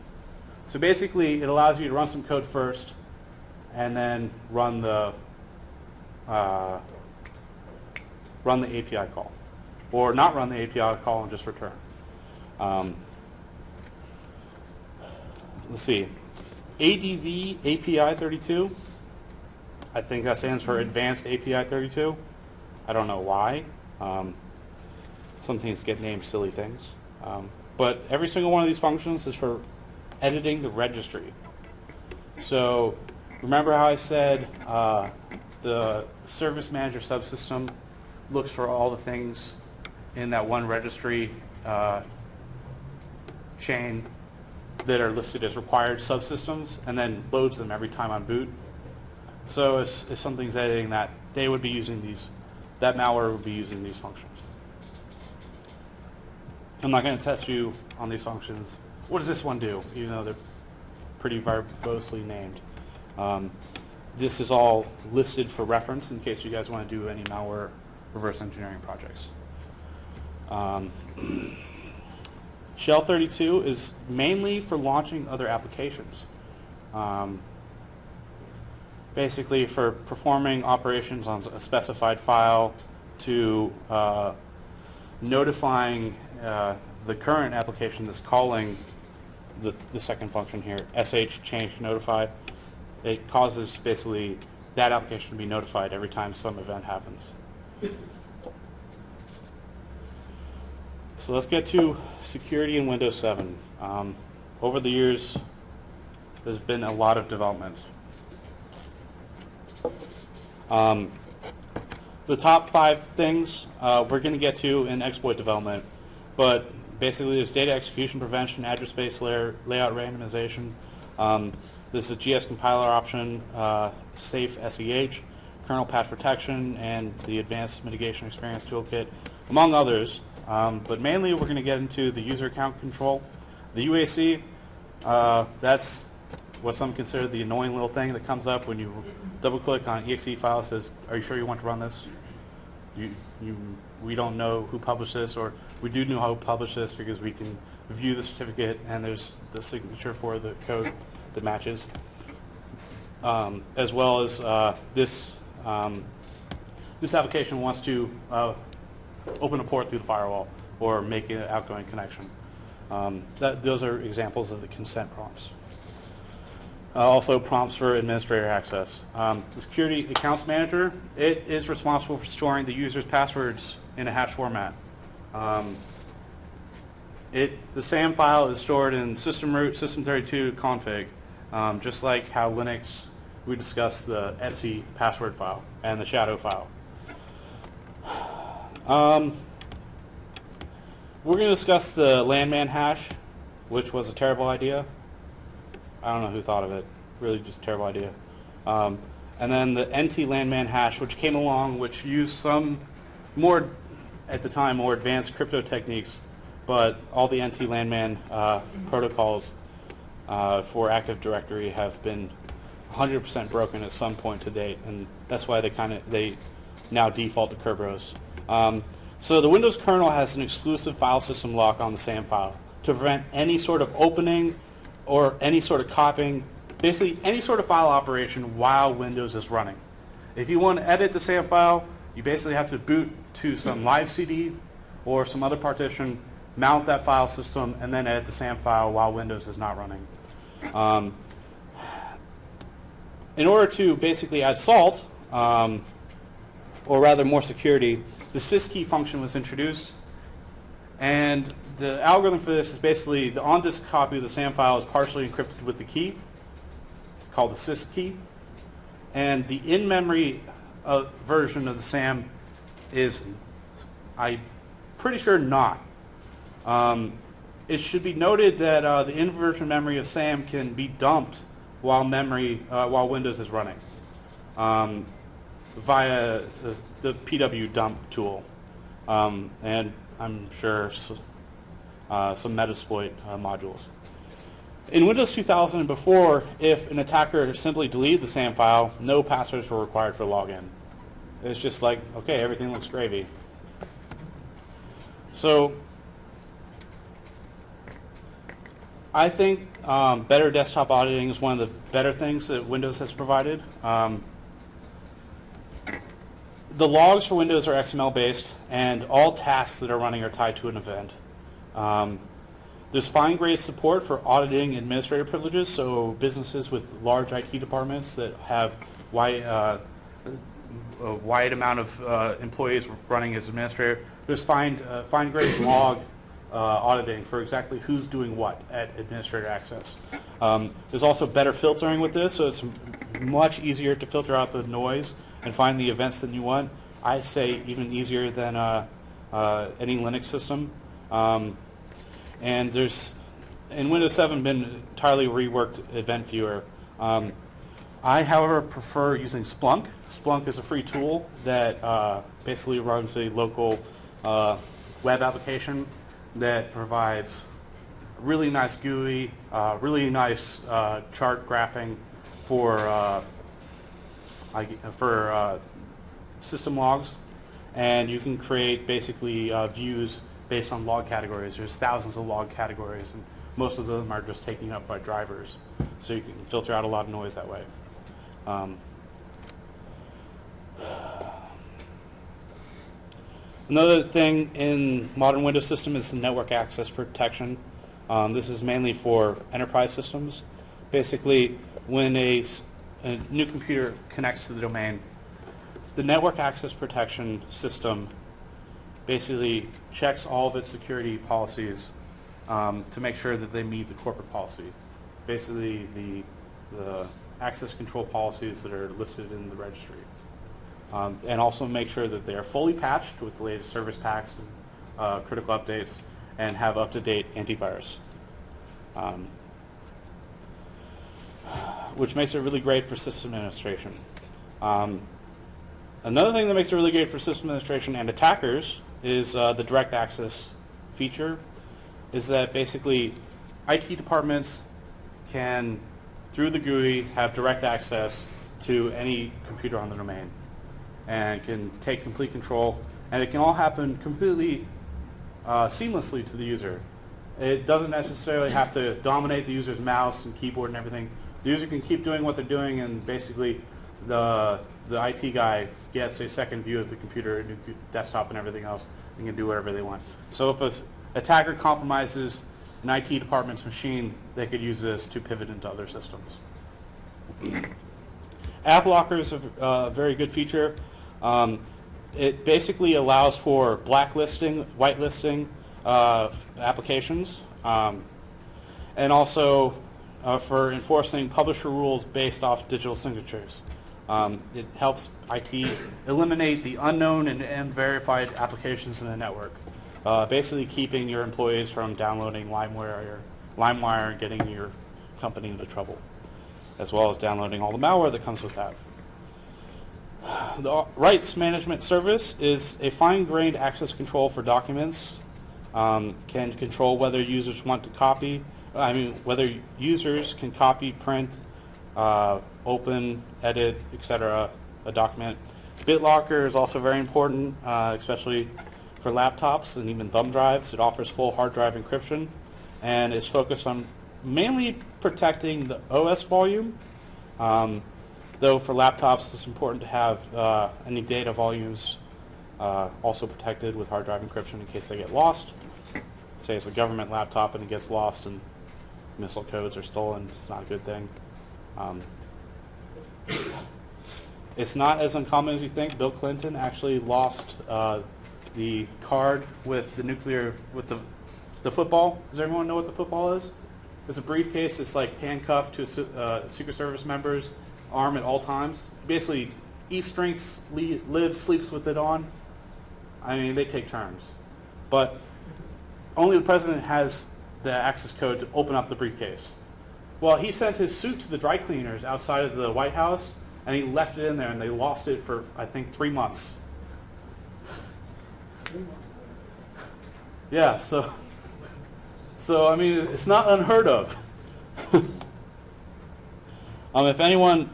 So basically, it allows you to run some code first, and then run the API call, or not run the API call and just return. Let's see, ADV API 32. I think that stands for Advanced API 32. I don't know why. Some things get named silly things. But every single one of these functions is for editing the registry. So remember how I said the Service Manager subsystem looks for all the things in that one registry chain that are listed as required subsystems, and then loads them every time on boot. So if something's editing that, they would be using these, that malware would be using these functions. I'm not going to test you on these functions. What does this one do, even though they're pretty verbosely named? This is all listed for reference in case you guys want to do any malware reverse engineering projects. Shell 32 is mainly for launching other applications. Basically for performing operations on a specified file, to notifying the current application that's calling the second function here, sh change notify. It causes basically that application to be notified every time some event happens. So let's get to security in Windows 7. Over the years, there's been a lot of development. The top 5 things we're going to get to in exploit development, but basically there's data execution prevention, address space layout randomization. There's a GS compiler option, safe SEH, kernel patch protection, and the advanced mitigation experience toolkit, among others. But mainly we're going to get into the user account control. The UAC, that's what some consider the annoying little thing that comes up when you double click on an exe file. It says, are you sure you want to run this? We don't know who published this, or we do know who published this because we can view the certificate and there's the signature for the code that matches. As well as this application wants to open a port through the firewall or make an outgoing connection. Those are examples of the consent prompts. Also prompts for administrator access. The Security Accounts Manager, it is responsible for storing the user's passwords in a hash format. The SAM file is stored in system root system32 config, just like how Linux, we discussed the etc password file and the shadow file. We're going to discuss the landman hash, which was a terrible idea. I don't know who thought of it. Really just a terrible idea. And then the NT landman hash, which came along, which used some more, at the time, more advanced crypto techniques but all the NT-Landman protocols for Active Directory have been 100% broken at some point to date, and that's why they now default to Kerberos. So the Windows kernel has an exclusive file system lock on the SAM file to prevent any sort of opening or any sort of copying, basically any sort of file operation while Windows is running. If you want to edit the SAM file, you basically have to boot to some live CD or some other partition, mount that file system, and then edit the SAM file while Windows is not running. In order to basically add salt, or rather more security, the syskey function was introduced, and the algorithm for this is basically the on-disk copy of the SAM file is partially encrypted with the key, called the sys key, and the in-memory version of the SAM is, I'm pretty sure, not. It should be noted that the in-version memory of SAM can be dumped while Windows is running via the PW dump tool, and I'm sure some Metasploit modules. In Windows 2000 and before, if an attacker simply deleted the SAM file, no passwords were required for login. It's just like, okay, everything looks gravy. So I think better desktop auditing is one of the better things that Windows has provided. The logs for Windows are XML based, and all tasks that are running are tied to an event. There's fine-grained support for auditing administrator privileges, so businesses with large IT departments that have a wide amount of employees running as administrator, there's fine-grained log auditing for exactly who's doing what at administrator access. There's also better filtering with this, so it's much easier to filter out the noise and find the events that you want. I say even easier than any Linux system. And there's, in Windows 7, been entirely reworked Event Viewer. I, however, prefer using Splunk. Splunk is a free tool that basically runs a local web application that provides really nice GUI, really nice chart graphing for system logs, and you can create basically views based on log categories. There's thousands of log categories, and most of them are just taken up by drivers, so you can filter out a lot of noise that way. Another thing in modern Windows system is the network access protection. This is mainly for enterprise systems. Basically, when a new computer connects to the domain, the network access protection system basically checks all of its security policies to make sure that they meet the corporate policy. Basically, the access control policies that are listed in the registry. And also make sure that they are fully patched with the latest service packs and critical updates, and have up-to-date antivirus. Which makes it really great for system administration. Another thing that makes it really great for system administration and attackers is the direct access feature, is that basically IT departments can, through the GUI, have direct access to any computer on the domain and can take complete control, and it can all happen completely seamlessly to the user. It doesn't necessarily have to dominate the user's mouse and keyboard and everything. The user can keep doing what they're doing, and basically the IT guy gets a second view of the computer, a new desktop and everything else, and can do whatever they want. So if an attacker compromises an IT department's machine, they could use this to pivot into other systems. App Locker is a very good feature. It basically allows for blacklisting, whitelisting applications, and also for enforcing publisher rules based off digital signatures. It helps IT eliminate the unknown and unverified applications in the network, basically keeping your employees from downloading LimeWire and getting your company into trouble, as well as downloading all the malware that comes with that. The Rights Management Service is a fine-grained access control for documents can control whether users want to copy, whether users can copy, print, open, edit, etc. a document. BitLocker is also very important, especially for laptops and even thumb drives. It offers full hard drive encryption and is focused on mainly protecting the OS volume. Though for laptops it's important to have any data volumes also protected with hard drive encryption in case they get lost. Say it's a government laptop and it gets lost and missile codes are stolen. It's not a good thing. It's not as uncommon as you think. Bill Clinton actually lost the card with the football. Does everyone know what the football is? It's a briefcase. It's like handcuffed to a Secret Service member's arm at all times. Basically, each drinks, lives, sleeps with it on. I mean, they take turns. But only the president has the access code to open up the briefcase. Well, he sent his suit to the dry cleaners outside of the White House, and he left it in there, and they lost it for, I think, 3 months. Yeah, so I mean, it's not unheard of. If anyone,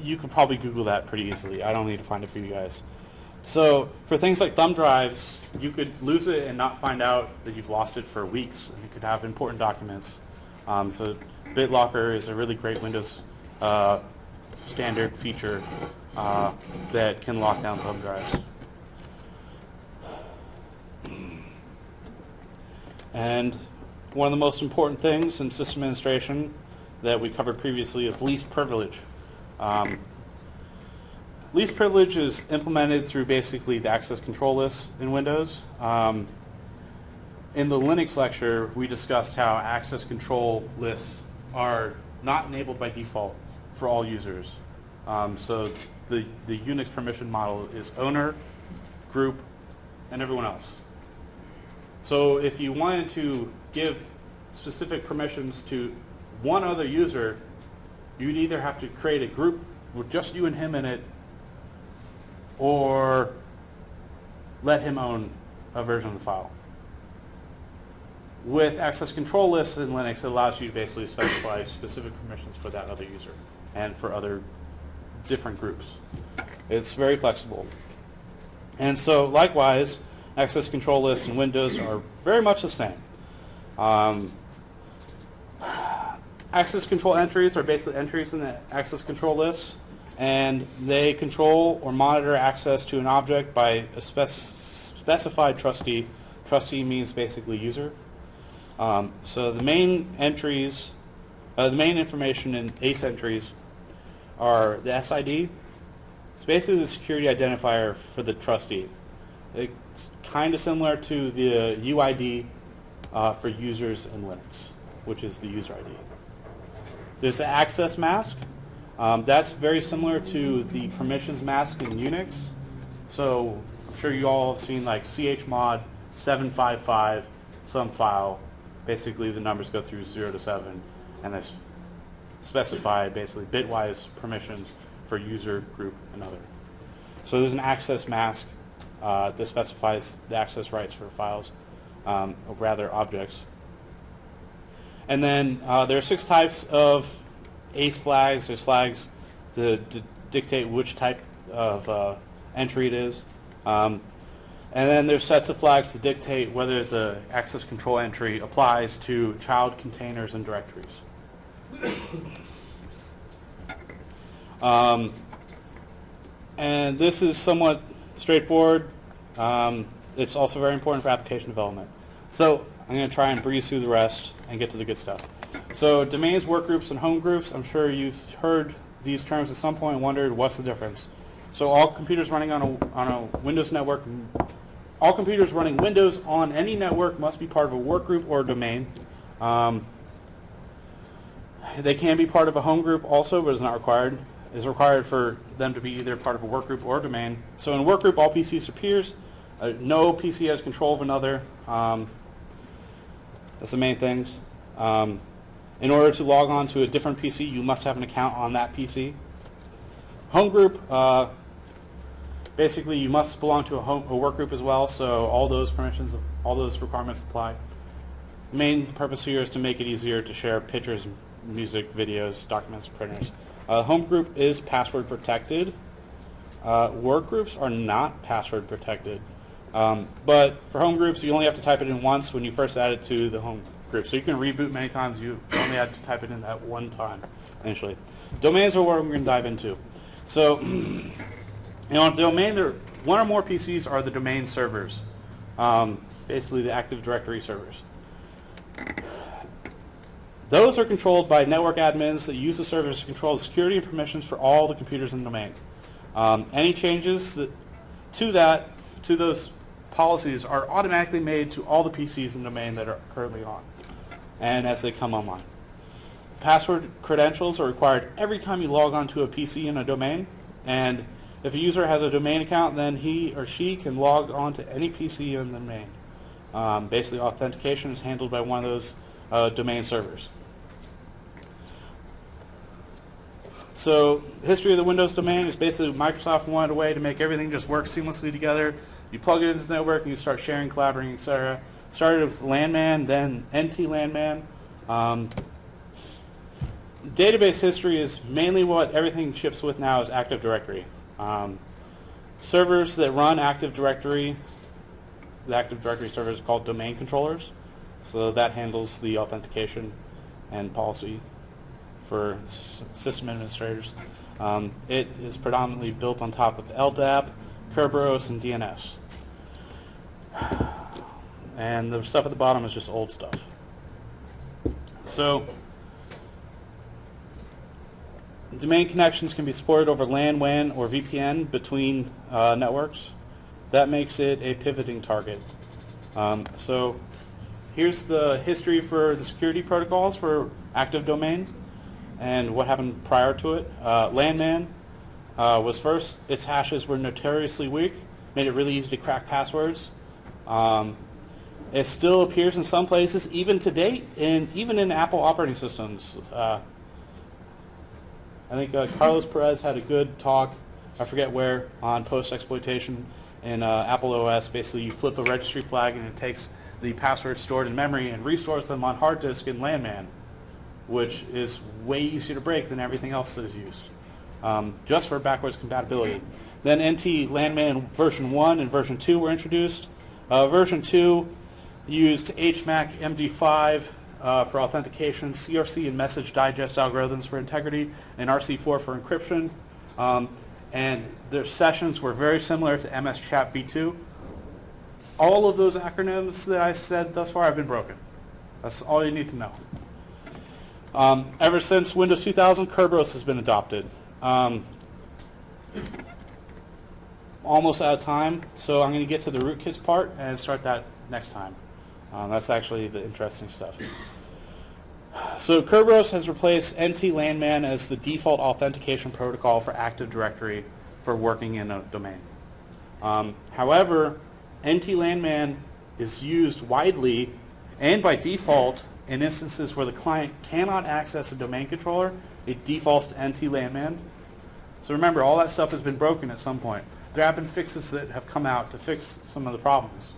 you could probably Google that pretty easily. I don't need to find it for you guys. So for things like thumb drives, you could lose it and not find out that you've lost it for weeks, and you could have important documents. So BitLocker is a really great Windows standard feature that can lock down thumb drives. And one of the most important things in system administration that we covered previously is least privilege. Least privilege is implemented through basically the access control lists in Windows. In the Linux lecture, we discussed how access control lists are not enabled by default for all users. So the Unix permission model is owner, group, and everyone else. So if you wanted to give specific permissions to one other user, you'd either have to create a group with just you and him in it, or let him own a version of the file. With access control lists in Linux, it allows you to basically specify specific permissions for that other user and for other different groups. It's very flexible. And so likewise, access control lists in Windows are very much the same. Access control entries are basically entries in the access control lists, and they control or monitor access to an object by a specified trustee. Trustee means basically user. So the main entries, the main information in ACE entries are the SID. It's basically the security identifier for the trustee. It's kind of similar to the UID for users in Linux, which is the user ID. There's the access mask. That's very similar to the permissions mask in Unix. So I'm sure you all have seen like chmod 755 some file. Basically the numbers go through 0 to 7, and they specify basically bitwise permissions for user, group, and other. So there's an access mask that specifies the access rights for files, or rather objects. And then there are 6 types of ACE flags. There's flags to dictate which type of entry it is. And then there's sets of flags to dictate whether the access control entry applies to child containers and directories. And this is somewhat straightforward. It's also very important for application development. So I'm going to try and breeze through the rest and get to the good stuff. So domains, workgroups, and home groups. I'm sure you've heard these terms at some point and wondered what's the difference. So all computers running on a Windows network, all computers running Windows on any network must be part of a workgroup or a domain. They can be part of a home group also, but it's not required. It's required for them to be either part of a workgroup or a domain. So in a workgroup, all PCs are peers. No PC has control of another. That's the main things. In order to log on to a different PC, you must have an account on that PC. Home group, basically you must belong to a work group as well, so all those permissions all those requirements apply. The main purpose here is to make it easier to share pictures, music, videos, documents, and printers. Home group is password protected. Work groups are not password protected. But for home groups, you only have to type it in once when you first add it to the home group. So you can reboot many times. You only have to type it in that one time initially. Domains are what we're going to dive into. So, on a domain, one or more PCs are the domain servers, basically the Active Directory servers. Those are controlled by network admins that use the servers to control the security and permissions for all the computers in the domain. Any changes to those policies are automatically made to all the PCs in the domain that are currently on, and as they come online. Password credentials are required every time you log onto a PC in a domain, and if a user has a domain account, then he or she can log on to any PC in the domain. Basically, authentication is handled by one of those domain servers. So, history of the Windows domain is basically Microsoft wanted a way to make everything just work seamlessly together. You plug it into the network and you start sharing, collaborating, etc. Started with LANman, then NT LANman. Database history is mainly what everything ships with now is Active Directory. Servers that run Active Directory, the Active Directory servers are called domain controllers. So that handles the authentication and policy for system administrators. It is predominantly built on top of LDAP, Kerberos, and DNS. And the stuff at the bottom is just old stuff. So, domain connections can be supported over LAN, WAN, or VPN between networks. That makes it a pivoting target. So here's the history for the security protocols for Active Domain and what happened prior to it. LANman was first. Its hashes were notoriously weak, made it really easy to crack passwords. It still appears in some places, even to date, even in Apple operating systems. I think Carlos Perez had a good talk, I forget where, on post-exploitation in Apple OS. Basically, you flip a registry flag and it takes the passwords stored in memory and restores them on hard disk in LANman, which is way easier to break than everything else that is used, just for backwards compatibility. Then NT LANman version 1 and version 2 were introduced. Version 2 used HMAC MD5 for authentication, CRC and message digest algorithms for integrity, and RC4 for encryption. And their sessions were very similar to MS Chat v2. All of those acronyms that I said thus far have been broken. That's all you need to know. Ever since Windows 2000, Kerberos has been adopted. Almost out of time, so I'm going to get to the rootkits part and start that next time. That's actually the interesting stuff. So Kerberos has replaced NT LANman as the default authentication protocol for Active Directory for working in a domain. However, NT LANman is used widely and by default in instances where the client cannot access a domain controller. It defaults to NT LANman. So remember, all that stuff has been broken at some point. There have been fixes that have come out to fix some of the problems,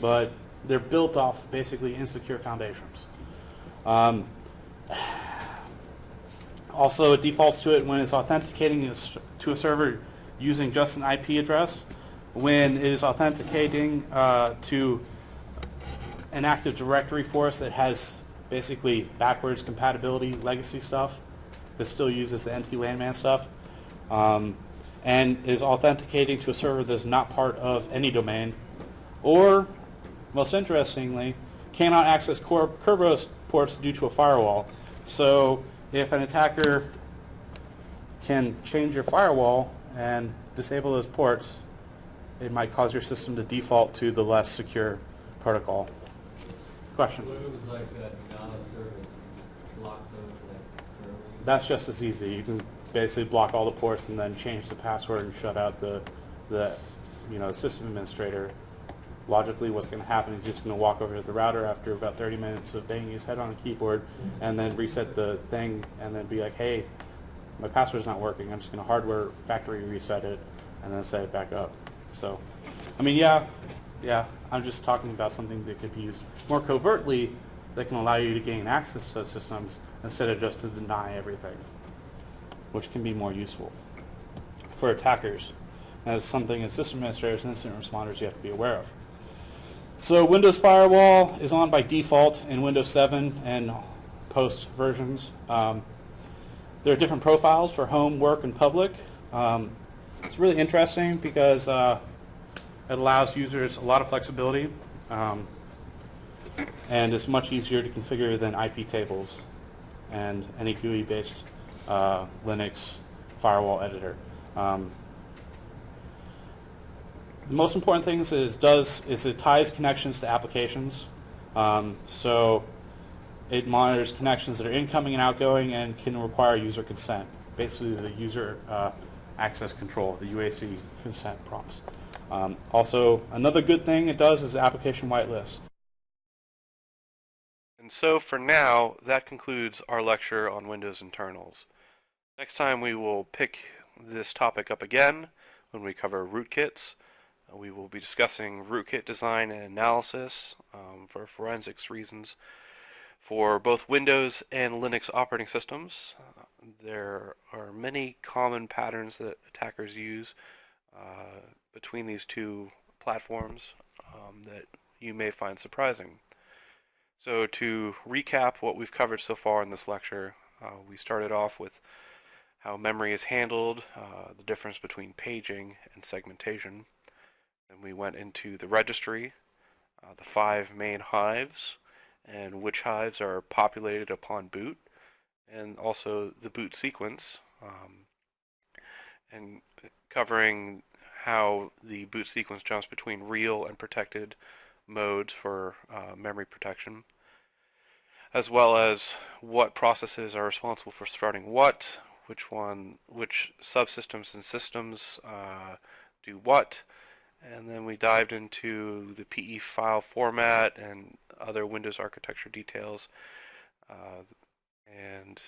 but they're built off basically insecure foundations. Also, it defaults to it when it's authenticating to a server using just an IP address. When it is authenticating to an Active Directory for us that has basically backwards compatibility legacy stuff that still uses the NT LANman stuff, and is authenticating to a server that's not part of any domain, or, most interestingly, cannot access Kerberos ports due to a firewall. So if an attacker can change your firewall and disable those ports, it might cause your system to default to the less secure protocol. Question? What if it was like a non-service, block those like externally? That's just as easy. You can basically block all the ports and then change the password and shut out the system administrator. Logically, what's going to happen is he's just going to walk over to the router after about 30 minutes of banging his head on the keyboard and then reset the thing and then be like, hey, my password's not working. I'm just going to hardware factory reset it and then set it back up. So, I mean, yeah, Yeah, I'm just talking about something that could be used more covertly that can allow you to gain access to systems instead of just to deny everything, which can be more useful for attackers as something as system administrators and incident responders you have to be aware of. So Windows Firewall is on by default in Windows 7 and post versions. There are different profiles for home, work, and public. It's really interesting because it allows users a lot of flexibility and is much easier to configure than IP tables and any GUI-based Linux firewall editor. The most important thing is it ties connections to applications. So it monitors connections that are incoming and outgoing and can require user consent. Basically, the user access control, the UAC consent prompts. Also, another good thing it does is application whitelist. And so for now, that concludes our lecture on Windows internals. Next time we will pick this topic up again when we cover rootkits. We will be discussing rootkit design and analysis for forensics reasons for both Windows and Linux operating systems. There are many common patterns that attackers use between these two platforms that you may find surprising. So to recap what we've covered so far in this lecture, we started off with how memory is handled, the difference between paging and segmentation. Then we went into the registry, the 5 main hives, and which hives are populated upon boot, and also the boot sequence, and covering how the boot sequence jumps between real and protected modes for memory protection, as well as what processes are responsible for starting what, which subsystems and systems do what. And then we dived into the PE file format and other Windows architecture details. And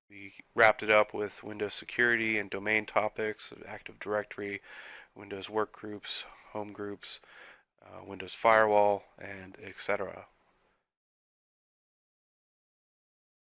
we wrapped it up with Windows security and domain topics, Active Directory, Windows workgroups, home groups, Windows Firewall, and etc.